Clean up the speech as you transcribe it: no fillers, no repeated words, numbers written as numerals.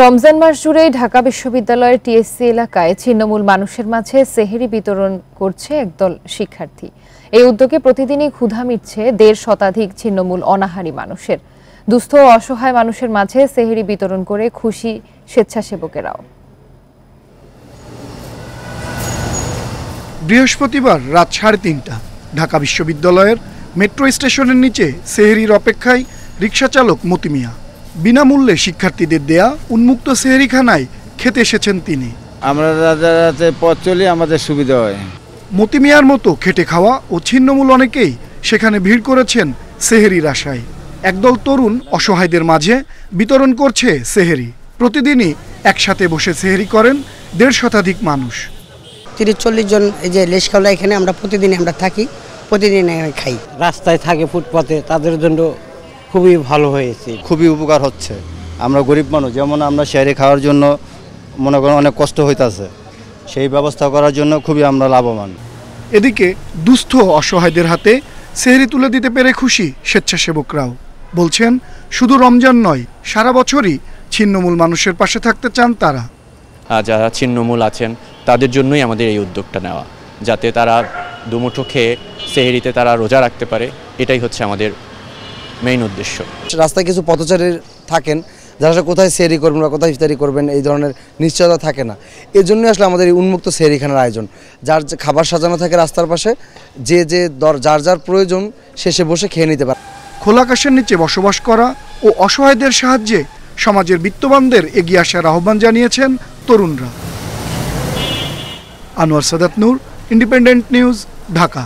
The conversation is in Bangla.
রমজান মাস জুড়েই ঢাকা বিশ্ববিদ্যালয়ের টিএসসি এলাকায় ছিন্নমূল মানুষের মাঝে সেহরি বিতরণ করছে একদল শিক্ষার্থী। এই উদ্যোগে প্রতিদিনই ক্ষুধা মিটছে ১.৫ শতাধিক ছিন্নমূল অনাহারী মানুষের। দুস্থ ও অসহায় মানুষের মাঝে সেহরি বিতরণ করে খুশি স্বেচ্ছাসেবকেরাও। বৃহস্পতিবার রাত ৩:৩০ ঢাকা বিশ্ববিদ্যালয়ের মেট্রো স্টেশনের নিচে সেহরির অপেক্ষায় রিকশাচালক মতি মিয়া। বিনামূল্যে শিক্ষার্থীদের দেয়া উন্মুক্ত সেহরিখানায় খেতে এসেছেন তিনি। আমরা রাতে পথ চলি, আমাদের সুবিধা হয়। মতি মিয়ার মতো খেটে খাওয়া ও ছিন্নমূল অনেকেই সেখানে ভিড় করেছেন সেহরির আশায়। একদল তরুণ অসহায়দের মাঝে বিতরণ করছে সেহরি। প্রতিদিনই একসাথে বসে সেহরি করেন ১.৫ শতাধিক মানুষ। ৩০-৪০ জন এই যে লেশখাওলা এখানে আমরা প্রতিদিন থাকি, প্রতিদিন খাই। রাস্তায় থাকে ফুটপাতে, তাদের জন্য খুবই ভালো হয়েছে, খুবই উপকার হচ্ছে। আমরা গরিব মানুষ, যেমন আমরা সেহরি খাওয়ার জন্য মনে করেন অনেক কষ্ট হইতাছে, সেই ব্যবস্থা করার জন্য খুবই আমরা লাভবান। এদিকে দুস্থ অসহায়দের হাতে সেহরি তুলে দিতে পেরে খুশি স্বেচ্ছাসেবকরাও। বলছেন শুধু রমজান নয়, সারা বছরই ছিন্নমূল মানুষের পাশে থাকতে চান তারা। যারা ছিন্নমূল আছেন তাদের জন্যই আমাদের এই উদ্যোগটা নেওয়া, যাতে তারা দুমুঠো খেয়ে সেহরিতে তারা রোজা রাখতে পারে। এটাই হচ্ছে আমাদের মেইন উদ্দেশ্য। রাস্তায় কিছু পথচারী থাকেন যারা কোথায় সেহরি করবেন বা কোথায় ইফতারি করবেন এই ধরনের নিশ্চয়তা থাকে না। এই জন্যই আসলে আমাদের এই উন্মুক্ত সেহরিখানার আয়োজন। যার যে খাবার সাজানো থাকে রাস্তার পাশে, যার যার প্রয়োজন শেষে বসে খেয়ে নিতে পারে। খোলা আকাশের নিচে বসবাস করা ও অসহায়দের সাহায্যে সমাজের বিত্তবানদের এগিয়ে আসার আহ্বান জানিয়েছেন তরুণরা। আনোয়ার সাদাত নূর, ইন্ডিপেন্ডেন্ট নিউজ, ঢাকা।